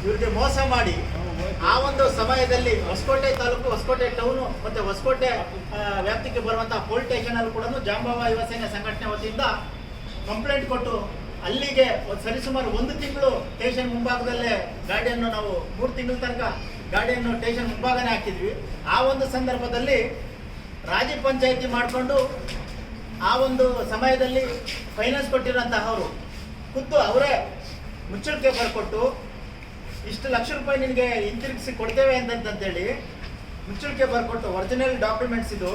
ಇವ್ರಿಗೆ ಮೋಸ ಮಾಡಿ ಆ ಒಂದು ಸಮಯದಲ್ಲಿ ಹೊಸಕೋಟೆ ತಾಲೂಕು, ಹೊಸಕೋಟೆ ಟೌನು ಮತ್ತೆ ಹೊಸಕೋಟೆ ವ್ಯಾಪ್ತಿಗೆ ಬರುವಂತಹ ಪೊಲೀಸ್ ಸ್ಟೇಷನ್ ಅಲ್ಲಿ ಕೂಡ ಜಾಂಬವ ಯುವ ಸೇನೆ ಸಂಘಟನೆ ವತಿಯಿಂದ ಕಂಪ್ಲೇಂಟ್ ಕೊಟ್ಟು ಅಲ್ಲಿಗೆ ಸರಿಸುಮಾರು 1 ತಿಂಗಳು ಸ್ಟೇಷನ್ ಮುಂಭಾಗದಲ್ಲೇ ಗಾಡಿಯನ್ನು ನಾವು 3 ತಿಂಗಳ ತನಕ ಗಾಡಿಯನ್ನು ಸ್ಟೇಷನ್ ಮುಂಭಾಗನೇ ಹಾಕಿದ್ವಿ. ಆ ಒಂದು ಸಂದರ್ಭದಲ್ಲಿ ರಾಜಿ ಪಂಚಾಯಿತಿ ಮಾಡಿಕೊಂಡು ಆ ಒಂದು ಸಮಯದಲ್ಲಿ ಫೈನಾನ್ಸ್ ಕೊಟ್ಟಿರೋಂತಹವರು ಖುದ್ದು ಅವರೇ ಮುಚ್ಚಳಿಕೆ ಬರ್ಕೊಟ್ಟು ಇಷ್ಟು ಲಕ್ಷ ರೂಪಾಯಿ ನಿನಗೆ ಹಿಂತಿರುಗಿಸಿ ಕೊಡ್ತೇವೆ ಅಂತಂತೇಳಿ ಮುಚ್ಚಳಿಕೆ ಬರ್ಕೊಟ್ಟು, ಒರಿಜಿನಲ್ ಡಾಕ್ಯುಮೆಂಟ್ಸ್ ಇದು,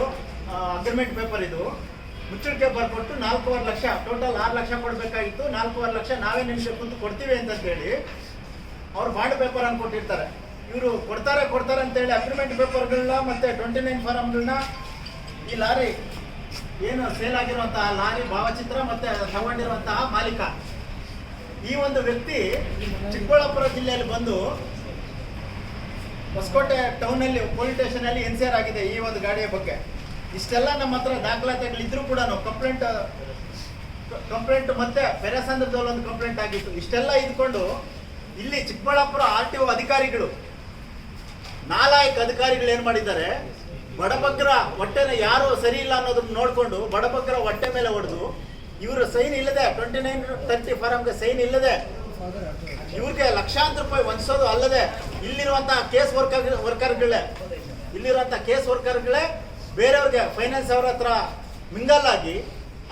ಅಗ್ರಿಮೆಂಟ್ ಪೇಪರ್ ಇದು, ಮುಚ್ಚಳಿಕೆ ಬರ್ಕೊಟ್ಟು 4.5 ಲಕ್ಷ, ಟೋಟಲ್ 6 ಲಕ್ಷ ಕೊಡಬೇಕಾಗಿತ್ತು. 4.5 ಲಕ್ಷ ನಾವೇ ನಿಮಗೆ ಖುದ್ದು ಕೊಡ್ತೀವಿ ಅಂತಂತೇಳಿ ಅವ್ರು ಬಾಂಡ್ ಪೇಪರ್ ಅನ್ನು ಕೊಟ್ಟಿರ್ತಾರೆ. ಇವರು ಕೊಡ್ತಾರೆ ಅಂತೇಳಿ ಅಗ್ರಿಮೆಂಟ್ ಪೇಪರ್ಗಳನ್ನ ಮತ್ತೆ 29 ಫಾರಮ್ಗಳನ್ನ ಈ ಲಾರಿ ಏನು ಸೇಲ್ ಆಗಿರುವಂತಹ ಲಾರಿ ಭಾವಚಿತ್ರ ಮತ್ತೆ ತಗೊಂಡಿರುವಂತಹ ಮಾಲೀಕ ಈ ಒಂದು ವ್ಯಕ್ತಿ ಚಿಕ್ಕಬಳ್ಳಾಪುರ ಜಿಲ್ಲೆಯಲ್ಲಿ ಬಂದು ಹೊಸಕೋಟೆ ಟೌನಲ್ಲಿ ಪೊಲೀಸ್ ಸ್ಟೇಷನ್ ಅಲ್ಲಿ ಎನ್ಸಿಆರ್ ಆಗಿದೆ ಈ ಒಂದು ಗಾಡಿಯ ಬಗ್ಗೆ. ಇಷ್ಟೆಲ್ಲ ನಮ್ಮ ಹತ್ರ ದಾಖಲಾತಿಗಳಿದ್ರೂ ಕೂಡ ಕಂಪ್ಲೇಂಟ್ ಮತ್ತೆ ಪೆರಸಂದ್ರದಲ್ಲಿ ಒಂದು ಕಂಪ್ಲೇಂಟ್ ಆಗಿತ್ತು. ಇಷ್ಟೆಲ್ಲ ಇದ್ಕೊಂಡು ಇಲ್ಲಿ ಚಿಕ್ಕಬಳ್ಳಾಪುರ RTO ಅಧಿಕಾರಿಗಳು, ನಾಲಾಯಕ ಅಧಿಕಾರಿಗಳು ಏನ್ ಮಾಡಿದ್ದಾರೆ, ಬಡಬಗ್ಗರ ಹೊಟ್ಟೆನ ಯಾರು ಸರಿ ಇಲ್ಲ ಅನ್ನೋದನ್ನ ನೋಡ್ಕೊಂಡು ಬಡಬಗ್ಗರ ಹೊಟ್ಟೆ ಮೇಲೆ ಹೊಡೆದು ಇವರು ಸೈನ್ ಇಲ್ಲದೆ 2930 ಫಾರಮ್ಗೆ ಸೈನ್ ಇಲ್ಲದೆ ಇವ್ರಿಗೆ ಲಕ್ಷಾಂತರ ರೂಪಾಯಿ ವಂಚಿಸೋದು ಅಲ್ಲದೆ ಇಲ್ಲಿರುವಂತಹ ಕೇಸ್ ವರ್ಕರ್ಗಳೇ ಬೇರೆಯವ್ರಿಗೆ ಫೈನಾನ್ಸ್ ಅವ್ರ ಹತ್ರ ಮಿಂಗಲ್ ಆಗಿ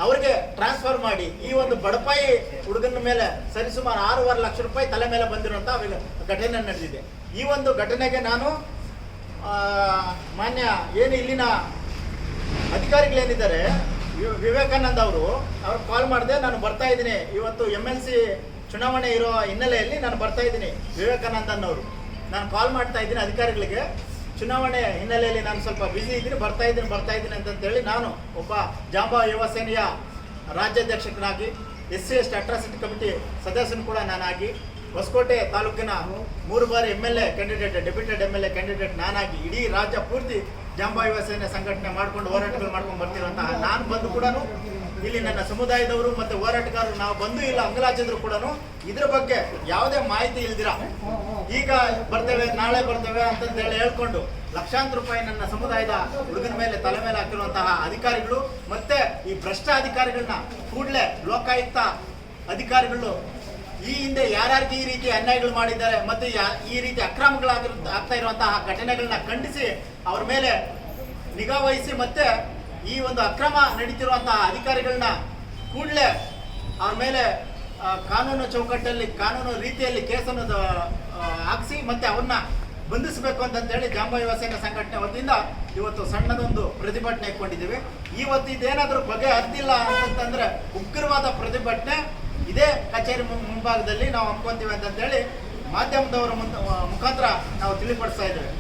ಅವ್ರಿಗೆ ಟ್ರಾನ್ಸ್ಫರ್ ಮಾಡಿ ಈ ಒಂದು ಬಡಪಾಯಿ ಹುಡುಗನ ಮೇಲೆ ಸರಿಸುಮಾರು 6.5 ಲಕ್ಷ ರೂಪಾಯಿ ತಲೆ ಮೇಲೆ ಬಂದಿರುವಂತಹ ಘಟನೆ ನಡೆದಿದೆ. ಈ ಒಂದು ಘಟನೆಗೆ ನಾನು ಮಾನ್ಯ ಏನು ಇಲ್ಲಿನ ಅಧಿಕಾರಿಗಳೇನಿದ್ದಾರೆ ವಿವೇಕಾನಂದ ಅವ್ರು ಕಾಲ್ ಮಾಡಿದೆ. ನಾನು ಬರ್ತಾ ಇದ್ದೀನಿ ಇವತ್ತು MLC ಚುನಾವಣೆ ಇರೋ ಹಿನ್ನೆಲೆಯಲ್ಲಿ ನಾನು ಬರ್ತಾ ಇದ್ದೀನಿ. ವಿವೇಕಾನಂದನ್ ಅವರು ನಾನು ಕಾಲ್ ಮಾಡ್ತಾ ಇದ್ದೀನಿ ಅಧಿಕಾರಿಗಳಿಗೆ, ಚುನಾವಣೆ ಹಿನ್ನೆಲೆಯಲ್ಲಿ ನಾನು ಸ್ವಲ್ಪ ಬ್ಯುಸಿ ಇದ್ದೀನಿ, ಬರ್ತಾ ಇದ್ದೀನಿ ಅಂತಂತೇಳಿ ನಾನು ಒಬ್ಬ ಜಾಂಬವ ಯುವ ಸೇನೆಯ ರಾಜ್ಯಾಧ್ಯಕ್ಷನಾಗಿ SC/ST ಅಟ್ರಾಸಿಟಿ ಕಮಿಟಿ ಸದಸ್ಯನು ಕೂಡ ನಾನಾಗಿ ಹೊಸಕೋಟೆ ತಾಲೂಕಿನ 3 ಬಾರಿ MLA candidate, deputed MLA candidate ನಾನಾಗಿ ಇಡೀ ರಾಜ್ಯ ಪೂರ್ತಿ ಜಾಂಬವ ಯುವ ಸೇನೆ ಸಂಘಟನೆ ಮಾಡ್ಕೊಂಡು ಹೋರಾಟಗಳು ಮಾಡ್ಕೊಂಡು ಬರ್ತಿರುವಂತಹ ನಾನು ಬಂದು ಕೂಡ ಇಲ್ಲಿ ನನ್ನ ಸಮುದಾಯದವರು ಮತ್ತೆ ಹೋರಾಟಗಾರರು ನಾವು ಬಂದು ಇಲ್ಲ ಅಂಗಲಾಚಿದ್ರು ಕೂಡ ಇದ್ರ ಬಗ್ಗೆ ಯಾವುದೇ ಮಾಹಿತಿ ಇಲ್ದಿರ ಈಗ ಬರ್ತೇವೆ ನಾಳೆ ಬರ್ತೇವೆ ಅಂತಂದೇಳಿ ಹೇಳ್ಕೊಂಡು ಲಕ್ಷಾಂತರ ರೂಪಾಯಿ ನನ್ನ ಸಮುದಾಯದ ಹುಡುಗನ ಮೇಲೆ ತಲೆ ಮೇಲೆ ಹಾಕಿರುವಂತಹ ಅಧಿಕಾರಿಗಳು ಮತ್ತೆ ಈ ಭ್ರಷ್ಟ ಅಧಿಕಾರಿಗಳನ್ನ ಕೂಡಲೇ ಲೋಕಾಯುಕ್ತ ಅಧಿಕಾರಿಗಳು ಈ ಹಿಂದೆ ಯಾರ್ಯಾರಿಗೆ ಈ ರೀತಿ ಅನ್ಯಾಯಗಳು ಮಾಡಿದ್ದಾರೆ ಮತ್ತೆ ಈ ರೀತಿ ಆಗ್ತಾ ಇರುವಂತಹ ಘಟನೆಗಳನ್ನ ಖಂಡಿಸಿ ಅವ್ರ ಮೇಲೆ ನಿಗಾ ವಹಿಸಿ ಮತ್ತೆ ಈ ಒಂದು ಅಕ್ರಮ ನಡೀತಿರುವಂತಹ ಅಧಿಕಾರಿಗಳನ್ನ ಕೂಡಲೇ ಅವ್ರ ಮೇಲೆ ಕಾನೂನು ಚೌಕಟ್ಟಲ್ಲಿ ಕಾನೂನು ರೀತಿಯಲ್ಲಿ ಕೇಸನ್ನು ಹಾಕಿಸಿ ಮತ್ತೆ ಅವ್ರನ್ನ ಬಂಧಿಸಬೇಕು ಅಂತಂತೇಳಿ ಜಾಂಬವ ಯುವ ಸೇನೆ ಸಂಘಟನೆ ವತಿಯಿಂದ ಇವತ್ತು ಸಣ್ಣದೊಂದು ಪ್ರತಿಭಟನೆ ಇಟ್ಕೊಂಡಿದ್ದೀವಿ. ಇವತ್ತು ಇದೇನಾದರೂ ಬಗೆ ಹರಿದಿಲ್ಲ ಅಂತಂತಂದ್ರೆ ಉಗ್ರವಾದ ಪ್ರತಿಭಟನೆ ಇದೇ ಕಚೇರಿ ಮುಂಭಾಗದಲ್ಲಿ ನಾವು ಹಮ್ಮಿಕೊಂತೀವಿ ಅಂತಂತೇಳಿ ಮಾಧ್ಯಮದವರ ಮುಖಾಂತರ ನಾವು ತಿಳಿಪಡಿಸ್ತಾ ಇದ್ದೇವೆ.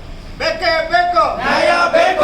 ಬೇಕೇ ಬೇಕು, ನ್ಯಾಯ ಬೇಕು.